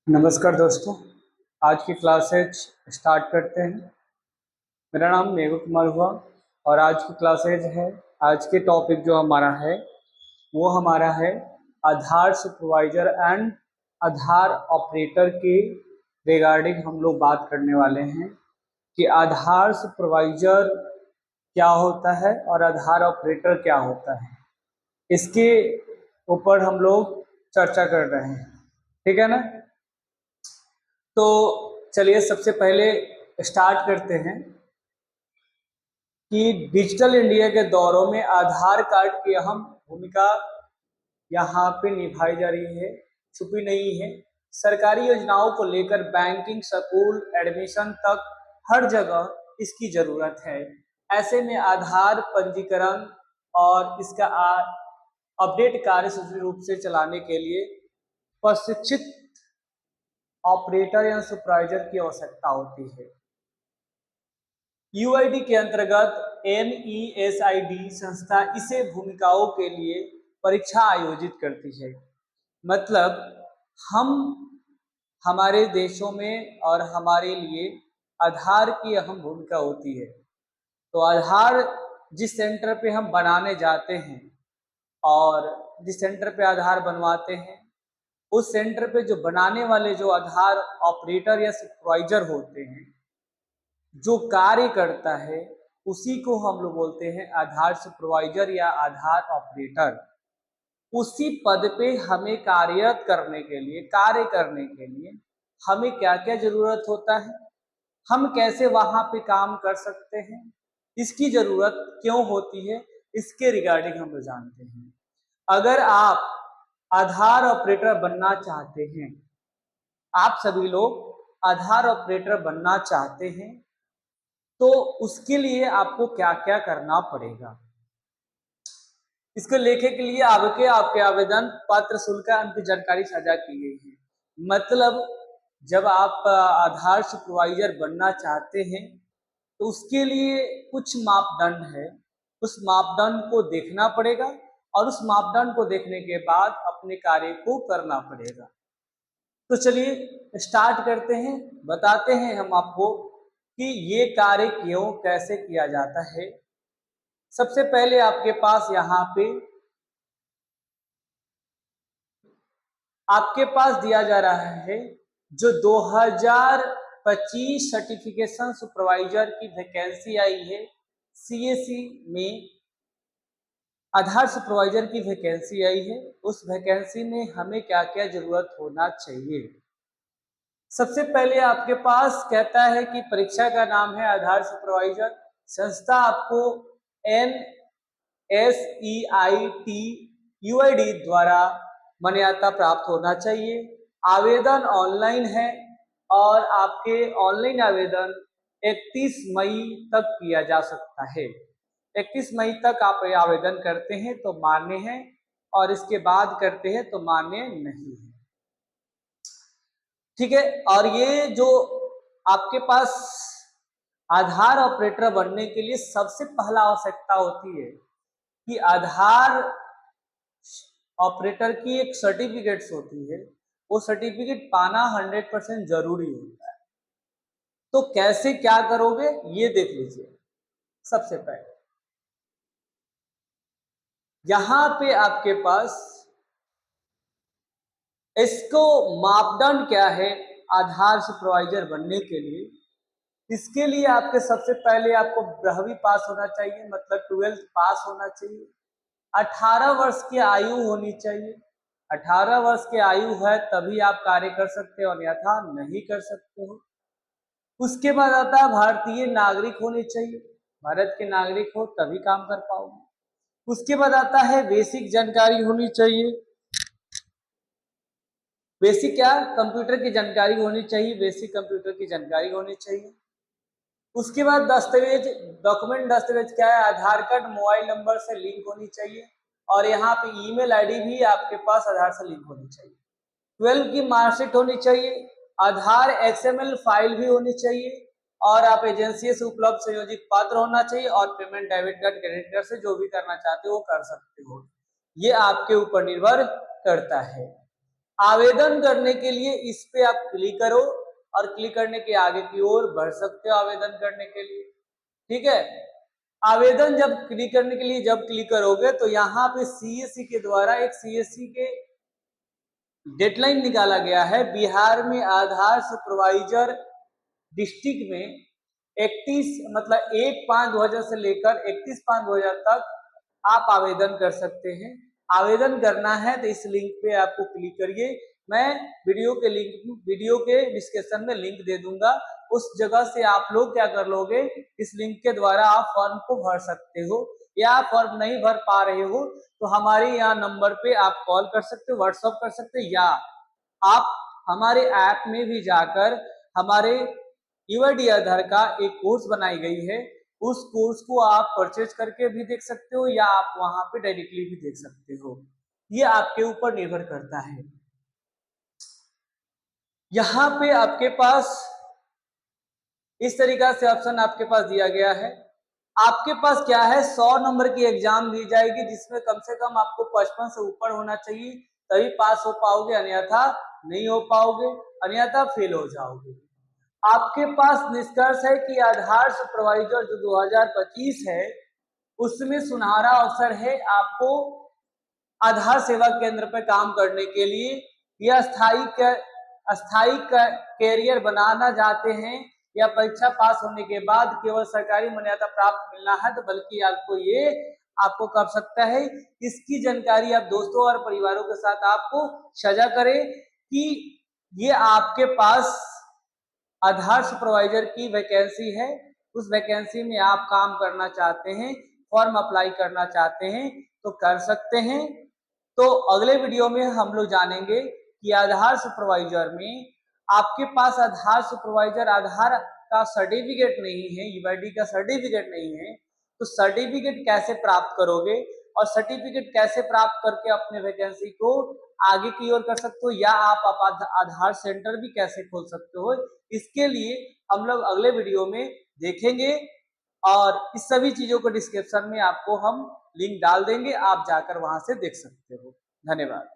नमस्कार दोस्तों। आज की क्लासेज स्टार्ट करते हैं। मेरा नाम मेघू कुमार हुआ और आज की क्लासेज है। आज के टॉपिक जो हमारा है वो हमारा है आधार सुपरवाइजर एंड आधार ऑपरेटर के रिगार्डिंग हम लोग बात करने वाले हैं कि आधार सुपरवाइजर क्या होता है और आधार ऑपरेटर क्या होता है। इसके ऊपर हम लोग चर्चा कर रहे हैं, ठीक है ना। तो चलिए सबसे पहले स्टार्ट करते हैं कि डिजिटल इंडिया के दौरों में आधार कार्ड की अहम भूमिका यहाँ पे निभाई जा रही है, छुपी नहीं है। सरकारी योजनाओं को लेकर बैंकिंग, स्कूल एडमिशन तक हर जगह इसकी जरूरत है। ऐसे में आधार पंजीकरण और इसका अपडेट कार्य सुचारू रूप से चलाने के लिए प्रशिक्षित ऑपरेटर या सुपरवाइजर की आवश्यकता होती है। यूआईडी के अंतर्गत NESID संस्था इसे भूमिकाओं के लिए परीक्षा आयोजित करती है। मतलब हम हमारे देशों में और हमारे लिए आधार की अहम भूमिका होती है। तो आधार जिस सेंटर पे हम बनाने जाते हैं और जिस सेंटर पे आधार बनवाते हैं, उस सेंटर पे जो बनाने वाले जो आधार ऑपरेटर या सुपरवाइजर होते हैं, जो कार्य करता है, उसी को हम लोग बोलते हैं आधार सुपरवाइजर या आधार ऑपरेटर। उसी पद पे हमें कार्यरत करने के लिए, कार्य करने के लिए हमें क्या क्या जरूरत होता है, हम कैसे वहां पे काम कर सकते हैं, इसकी जरूरत क्यों होती है, इसके रिगार्डिंग हम लोग जानते हैं। अगर आप आधार ऑपरेटर बनना चाहते हैं, आप सभी लोग आधार ऑपरेटर बनना चाहते हैं, तो उसके लिए आपको क्या क्या करना पड़ेगा। इसको लेखे के लिए आपके आवेदन पत्र शुल्क की जानकारी साझा की गई है। मतलब जब आप आधार सुपरवाइजर बनना चाहते हैं तो उसके लिए कुछ मापदंड है, उस मापदंड को देखना पड़ेगा और उस मापदंड को देखने के बाद अपने कार्य को करना पड़ेगा। तो चलिए स्टार्ट करते हैं, बताते हैं हम आपको कि ये कार्य क्यों कैसे किया जाता है। सबसे पहले आपके पास यहाँ पे आपके पास दिया जा रहा है जो 2025 सर्टिफिकेशन सुपरवाइजर की वैकेंसी आई है। CAC में आधार सुपरवाइजर की वैकेंसी आई है। उस वैकेंसी में हमें क्या क्या जरूरत होना चाहिए। सबसे पहले आपके पास कहता है कि परीक्षा का नाम है आधार सुपरवाइजर। संस्था आपको NSEIT UID द्वारा मान्यता प्राप्त होना चाहिए। आवेदन ऑनलाइन है और आपके ऑनलाइन आवेदन 31 मई तक किया जा सकता है। 31 मई तक आप आवेदन करते हैं तो मान्य है और इसके बाद करते हैं तो मान्य नहीं है, ठीक है। और ये जो आपके पास आधार ऑपरेटर बनने के लिए सबसे पहला आवश्यकता होती है कि आधार ऑपरेटर की एक सर्टिफिकेट्स होती है, वो सर्टिफिकेट पाना 100% जरूरी होता है। तो कैसे क्या करोगे ये देख लीजिए। सबसे पहले यहां पे आपके पास इसको मापदंड क्या है आधार सुपरवाइजर बनने के लिए। इसके लिए आपके सबसे पहले आपको 12वीं पास होना चाहिए, मतलब 12th पास होना चाहिए। 18 वर्ष की आयु होनी चाहिए। 18 वर्ष की आयु है तभी आप कार्य कर सकते हो, अन्यथा नहीं कर सकते हो। उसके बाद आता है भारतीय नागरिक होने चाहिए, भारत के नागरिक हो तभी काम कर पाओगे। उसके बाद आता है बेसिक जानकारी होनी चाहिए। बेसिक क्या, कंप्यूटर की जानकारी होनी चाहिए, बेसिक कंप्यूटर की जानकारी होनी चाहिए। उसके बाद दस्तावेज, डॉक्यूमेंट दस्तावेज क्या है, आधार कार्ड मोबाइल नंबर से लिंक होनी चाहिए और यहाँ पे ईमेल आईडी भी आपके पास आधार से लिंक होनी चाहिए। 12 की मार्कशीट होनी चाहिए, आधार XML फाइल भी होनी चाहिए और आप एजेंसी से उपलब्ध संयोजित पत्र होना चाहिए और payment debit card credit card से जो भी करना चाहते हो वो कर सकते हो। ये आपके ऊपर निर्भर करता है। आवेदन करने के लिए इस पे आप क्लिक करो और क्लिक करने के आगे की ओर बढ़ सकते हो आवेदन करने के लिए। ठीक है, आवेदन जब क्लिक करने के लिए जब क्लिक करोगे तो यहाँ पे सीएससी के द्वारा एक सीएससी के डेडलाइन निकाला गया है। बिहार में आधार सुपरवाइजर डिस्ट्रिक्ट में 31 मतलब 1/5/2000 से लेकर 31/5/2000 तक आप आवेदन कर सकते हैं। आवेदन करना है तो इस लिंक पे आपको क्लिक करिए। मैं वीडियो के डिस्क्रिप्शन में लिंक दे दूंगा, उस जगह से आप लोग क्या कर लोगे, इस लिंक के द्वारा आप फॉर्म को भर सकते हो। या आप फॉर्म नहीं भर पा रहे हो तो हमारे यहाँ नंबर पे आप कॉल कर सकते हो, व्हाट्सएप कर सकते हो, या आप हमारे ऐप में भी जाकर हमारे यूआईडी आधार का एक कोर्स बनाई गई है, उस कोर्स को आप परचेज करके भी देख सकते हो या आप वहां पे डायरेक्टली भी देख सकते हो। ये आपके ऊपर निर्भर करता है। यहाँ पे आपके पास इस तरीका से ऑप्शन आपके पास दिया गया है। आपके पास क्या है, 100 नंबर की एग्जाम दी जाएगी जिसमें कम से कम आपको 55 से ऊपर होना चाहिए, तभी पास हो पाओगे, अन्यथा नहीं हो पाओगे, अन्यथा फेल हो जाओगे। आपके पास निष्कर्ष है कि आधार सुपरवाइजर जो 2025 है उसमें सुनहरा अवसर है आपको आधार सेवा केंद्र पर काम करने के लिए, या स्थायी कैरियर बनाना चाहते हैं, या परीक्षा पास होने के बाद केवल सरकारी मान्यता प्राप्त मिलना है, तो बल्कि आपको कर सकता है। इसकी जानकारी आप दोस्तों और परिवारों के साथ आपको साझा करें कि ये आपके पास आधार सुपरवाइजर की वैकेंसी है, उस वैकेंसी में आप काम करना चाहते हैं, फॉर्म अप्लाई करना चाहते हैं तो कर सकते हैं। तो अगले वीडियो में हम लोग जानेंगे कि आधार सुपरवाइजर में आपके पास आधार का सर्टिफिकेट नहीं है, यूआईडी का सर्टिफिकेट नहीं है, तो सर्टिफिकेट कैसे प्राप्त करोगे और सर्टिफिकेट कैसे प्राप्त करके अपने वैकेंसी को आगे की ओर कर सकते हो, या आप आधार सेंटर भी कैसे खोल सकते हो, इसके लिए हम लोग अगले वीडियो में देखेंगे। और इस सभी चीजों को डिस्क्रिप्शन में आपको हम लिंक डाल देंगे, आप जाकर वहां से देख सकते हो। धन्यवाद।